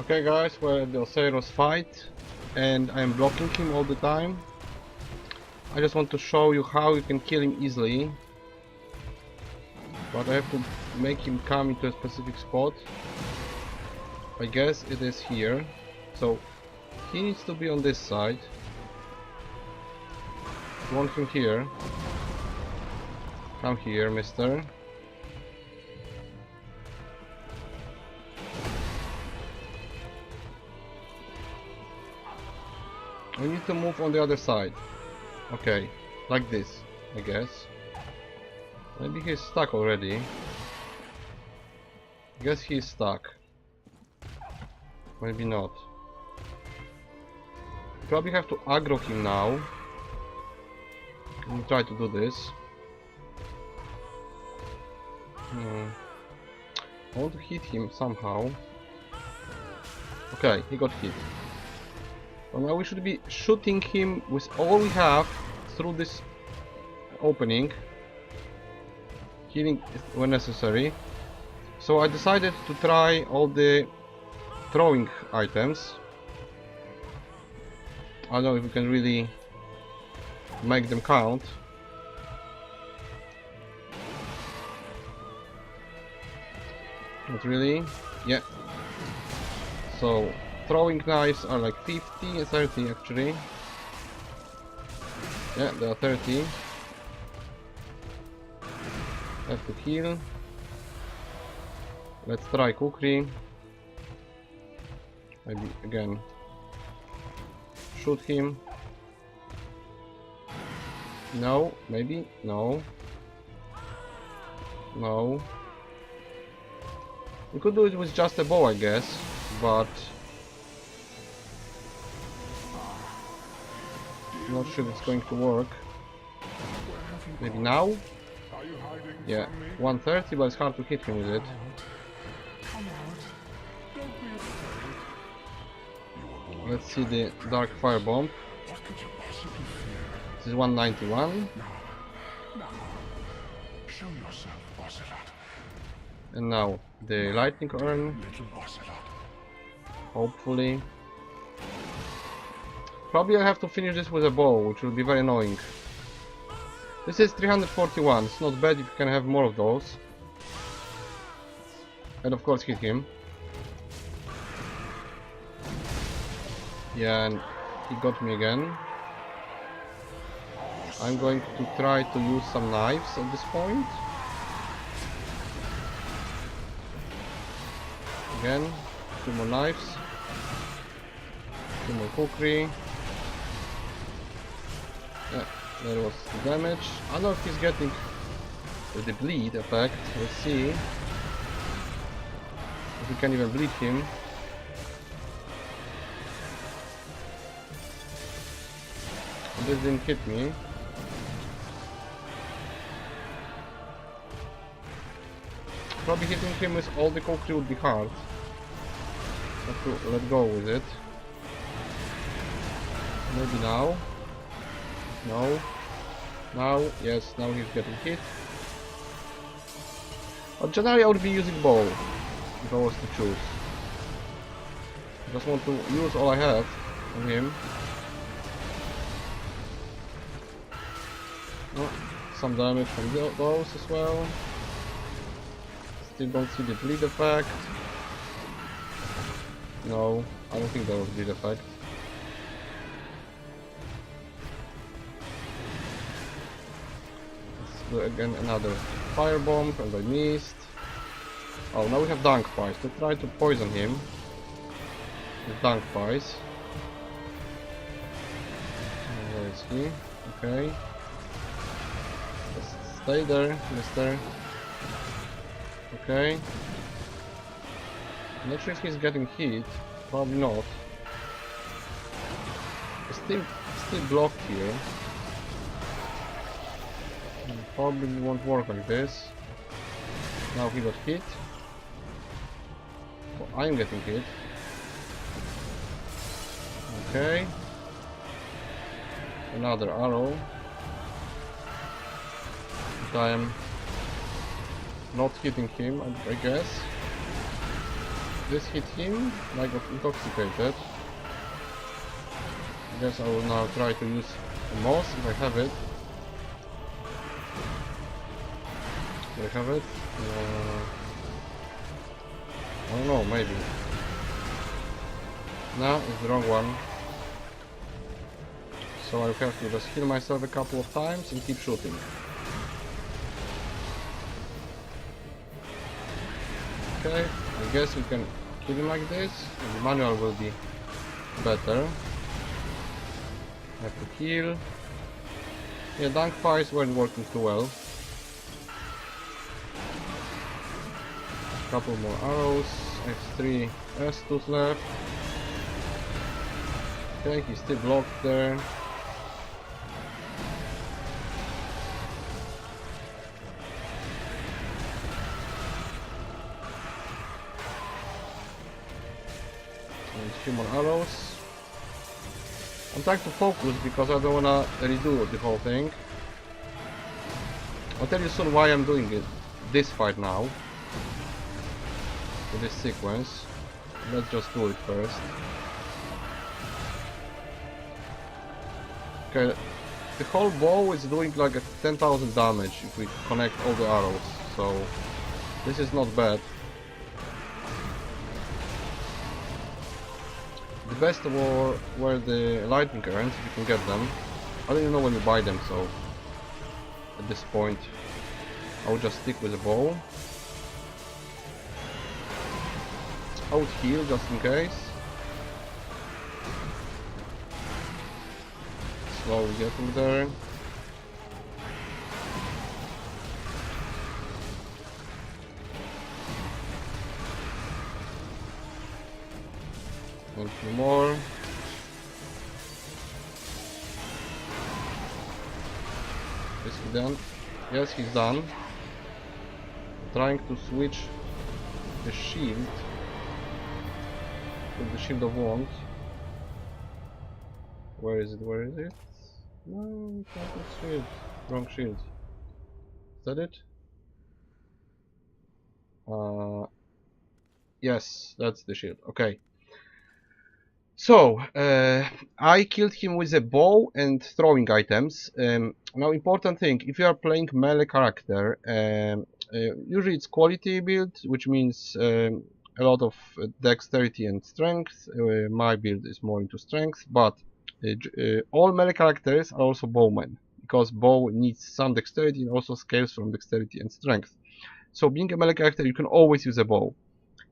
Okay guys, we're at the Oceiros fight and I'm blocking him all the time. I just want to show you how you can kill him easily. But I have to make him come into a specific spot. I guess it is here. So he needs to be on this side. I want him here. Come here, mister. We need to move on the other side. Okay, like this, I guess. Maybe he's stuck already. I guess he's stuck. Maybe not. Probably have to aggro him now. Let me try to do this. I want to hit him somehow. Okay, he got hit. Well, now we should be shooting him with all we have through this opening. Healing when necessary. So I decided to try all the throwing items. I don't know if we can really make them count. Not really. Yeah. So throwing knives are like 50 and 30 actually. Yeah, they are 30. Have to heal. Let's try kukri. Maybe again. Shoot him. No, maybe? No. No. We could do it with just a bow, I guess, but I'm not sure it's going to work. Maybe now? Yeah, 130, but it's hard to hit him with it. Let's see the dark firebomb. This is 191. And now the lightning urn. Hopefully. Probably I have to finish this with a bow, which will be very annoying. This is 341, it's not bad if you can have more of those. And of course hit him. Yeah, and he got me again. I'm going to try to use some knives at this point. Again, 2 more knives. 2 more kukri. Yeah, that was the damage. I don't know if he's getting the bleed effect. Let's see if we can even bleed him. This didn't hit me. Probably hitting him with all the kukri would be hard. Have to let go with it. Maybe now. No. Now, yes, now he's getting hit. But generally I would be using bow if I was to choose. I just want to use all I have on him. Oh, some damage from those as well. Still don't see the bleed effect. No, I don't think there was bleed effect. Let's do again another firebomb, and I missed. Oh, now we have dunk pies. Let's try to poison him with dunk pies. Where is he? Okay. Just stay there, mister. Okay. I'm not sure if he's getting hit. Probably not. He's still blocked here. Probably won't work like this. Now he got hit. Oh, I'm getting hit. Okay. Another arrow. But I am not hitting him, I guess. this hit him? I got intoxicated. I guess I will now try to use the moss if I have it. Do I have it? I don't know, maybe. No, it's the wrong one. So I have to just heal myself a couple of times and keep shooting. Okay, I guess we can kill him like this. And the manual will be better. Have to kill. Yeah, dunk fires weren't working too well. Couple more arrows. I have 3 S2s left. Okay, he's still blocked there. And a few more arrows. I'm trying to focus because I don't wanna redo the whole thing. I'll tell you soon why I'm doing it. This fight now. With this sequence. Let's just do it first. Okay, the whole bow is doing like a 10,000 damage if we connect all the arrows, so this is not bad. The best were the lightning urns, if you can get them. I don't even know when you buy them, so at this point I would just stick with the bow. I would heal just in case. Slowly getting there. And a few more. Is he done? Yes, he's done. I'm trying to switch the shield to the shield of wands. Where is it? Where is it? No, it's not the shield. Wrong shield. Is that it? Yes, that's the shield. Okay. So, I killed him with a bow and throwing items. Now, important thing, if you are playing melee character, usually it's quality build, which means a lot of dexterity and strength. My build is more into strength, but all melee characters are also bowmen, because bow needs some dexterity and also scales from dexterity and strength. So being a melee character, you can always use a bow.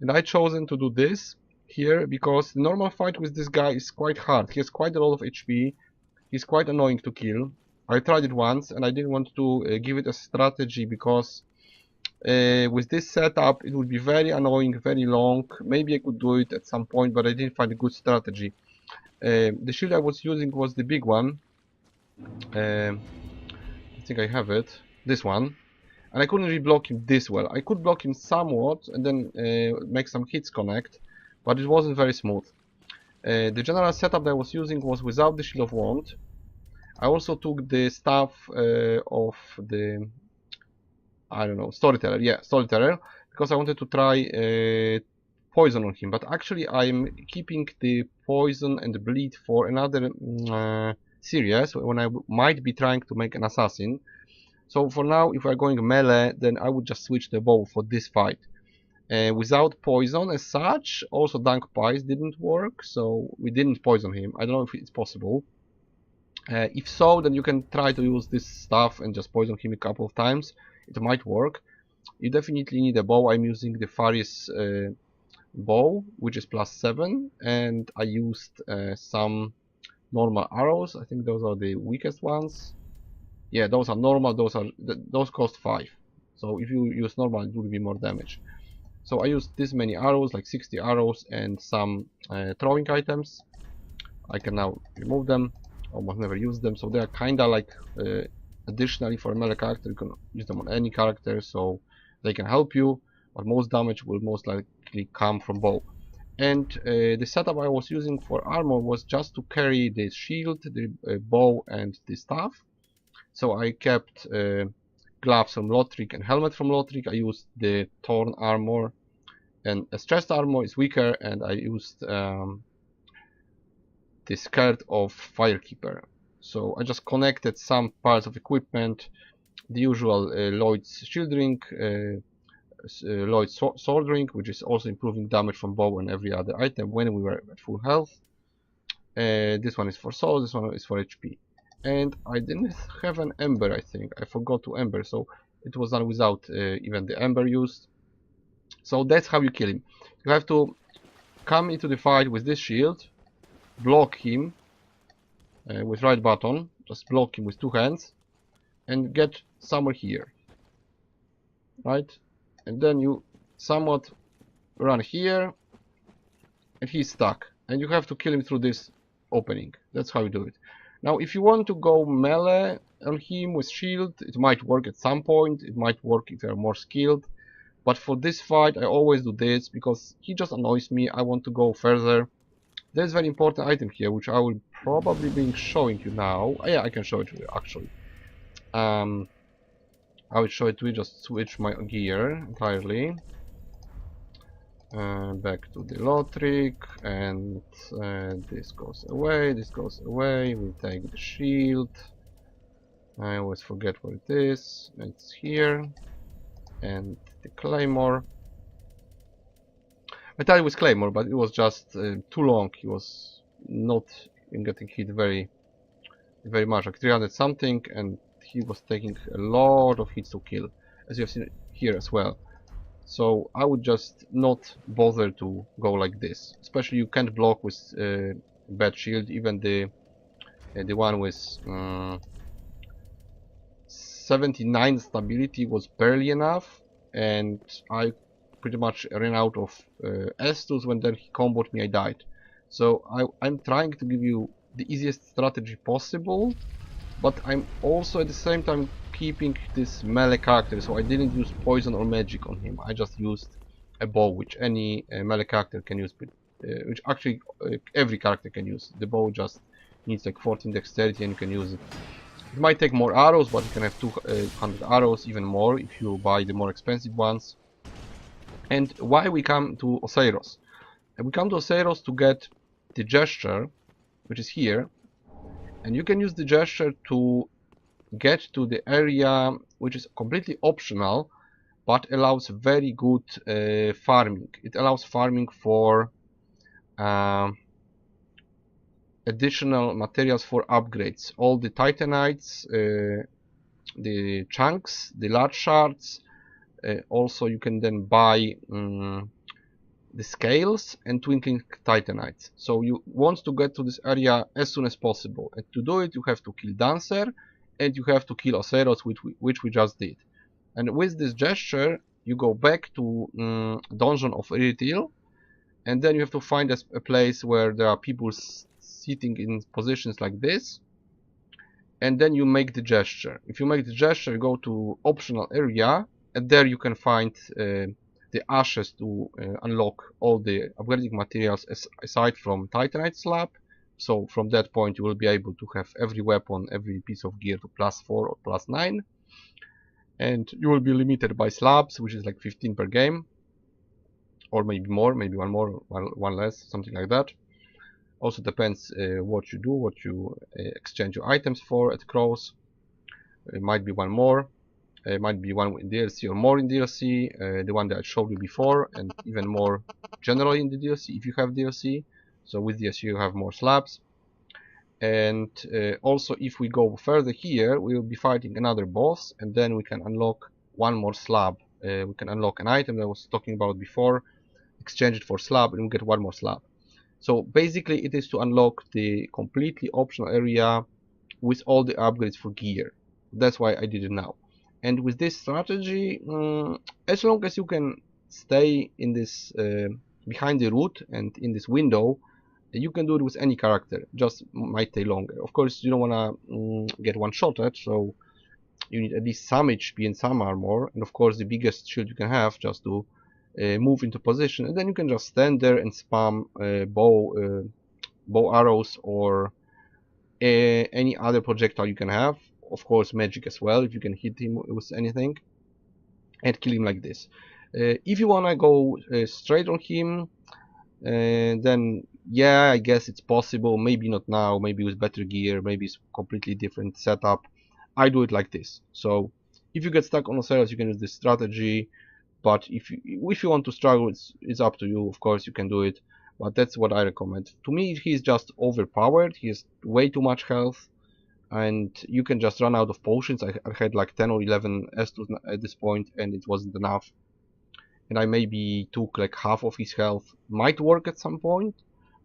And I chosen to do this here because the normal fight with this guy is quite hard. He has quite a lot of HP. He's quite annoying to kill. I tried it once and I didn't want to give it a strategy because with this setup it would be very annoying, very long. Maybe I could do it at some point, but I didn't find a good strategy. The shield I was using was the big one. I think I have it. This one. And I couldn't really block him this well. I could block him somewhat and then make some hits connect, but it wasn't very smooth. The general setup that I was using was without the Shield of Wand. I also took the staff of the, I don't know, Storyteller. Yeah, Storyteller, because I wanted to try poison on him. But actually I'm keeping the poison and the bleed for another series when I might be trying to make an assassin. So for now, if we're going melee, then I would just switch the bow for this fight. Without poison as such, also Dunk Pies didn't work, so we didn't poison him. I don't know if it's possible. If so, then you can try to use this stuff and just poison him a couple of times. It might work. You definitely need a bow. I'm using the Faris bow, which is +7, and I used some normal arrows. I think those are the weakest ones. Yeah, those are normal, those cost 5. So if you use normal, it will be more damage. So I used this many arrows, like 60 arrows, and some throwing items. I can now remove them, almost never use them, so they are kinda like additionally for a melee character. You can use them on any character, so they can help you, but most damage will most likely come from bow. And the setup I was using for armor was just to carry the shield, the bow, and the staff. So I kept gloves from Lothric and helmet from Lothric. I used the Thorn armor and a stressed armor is weaker, and I used the skirt of Firekeeper. So I just connected some parts of equipment, the usual Lloyd's shield ring, Lloyd's sword ring, which is also improving damage from bow and every other item when we were at full health. This one is for soul, this one is for HP. And I didn't have an ember, I think. I forgot to ember, so it was done without even the ember used. So that's how you kill him. You have to come into the fight with this shield, block him with right button, just block him with 2 hands, and get somewhere here, right? And then you somewhat run here, and he's stuck, and you have to kill him through this opening. That's how you do it. Now if you want to go melee on him with shield, it might work at some point, it might work if you're more skilled, but for this fight I always do this because he just annoys me. I want to go further. There's a very important item here which I will probably be showing you now. Yeah, I can show it to you actually. I will show it to you, just switch my gear entirely. Back to the Lothric, and this goes away, this goes away. We take the shield. I always forget where it is. It's here. And the claymore. I thought it was claymore, but it was just too long. He was not getting hit very much, like 300 something, and he was taking a lot of hits to kill, as you have seen here as well. So I would just not bother to go like this. Especially you can't block with bad shield. Even the one with 79 stability was barely enough, and I pretty much ran out of S2s. When then he comboed me, I died. So I'm trying to give you the easiest strategy possible, but I'm also at the same time keeping this melee character, so I didn't use poison or magic on him. I just used a bow, which any melee character can use, which actually every character can use. The bow just needs like 14 dexterity and you can use it. It might take more arrows, but you can have 200 arrows, even more if you buy the more expensive ones. And why we come to Oceiros? We come to Oceiros to get the gesture, which is here, and you can use the gesture to get to the area which is completely optional but allows very good farming. It allows farming for additional materials for upgrades. All the titanites, the chunks, the large shards. Also you can then buy the scales and twinkling titanites. So you want to get to this area as soon as possible, and to do it you have to kill Dancer and you have to kill Oceiros, which we just did. And with this gesture you go back to Dungeon of Irithyll, and then you have to find a place where there are people sitting in positions like this, and then you make the gesture. If you make the gesture, you go to optional area, and there you can find the ashes to unlock all the upgrading materials aside from Titanite slab. So from that point you will be able to have every weapon, every piece of gear to +4 or +9. And you will be limited by slabs, which is like 15 per game. Or maybe more, maybe one more, one less, something like that. Also depends what you do, what you exchange your items for at Crows. It might be one more. It might be one in DLC or more in DLC, the one that I showed you before, and even more generally in the DLC if you have DLC. So with DLC you have more slabs. And also if we go further here, we will be fighting another boss, and then we can unlock one more slab. We can unlock an item that I was talking about before, exchange it for slab, and we get one more slab. So basically it is to unlock the completely optional area with all the upgrades for gear. That's why I did it now. And with this strategy, as long as you can stay in this behind the root and in this window, you can do it with any character. Just might take longer. Of course, you don't wanna get one-shotted, so you need at least some HP and some armor, and of course the biggest shield you can have, just to move into position, and then you can just stand there and spam bow arrows or any other projectile you can have. Of course magic as well, if you can hit him with anything, and kill him like this. If you wanna go straight on him, then yeah, I guess it's possible. Maybe not now, maybe with better gear, maybe it's completely different setup. I do it like this. So if you get stuck on Oceiros, you can use this strategy. But if you want to struggle, it's up to you. Of course, you can do it. But that's what I recommend. To me, he's just overpowered. He has way too much health, and you can just run out of potions. I had like 10 or 11 S2s at this point, and it wasn't enough. And I maybe took like half of his health. Might work at some point,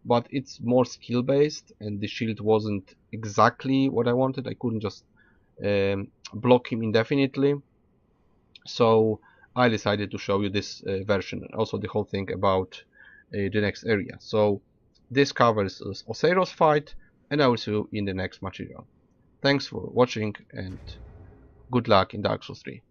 but it's more skill based, and the shield wasn't exactly what I wanted. I couldn't just block him indefinitely. So I decided to show you this version, also the whole thing about the next area. So this covers Oceiros fight, and I will see you in the next material. Thanks for watching, and good luck in Dark Souls 3.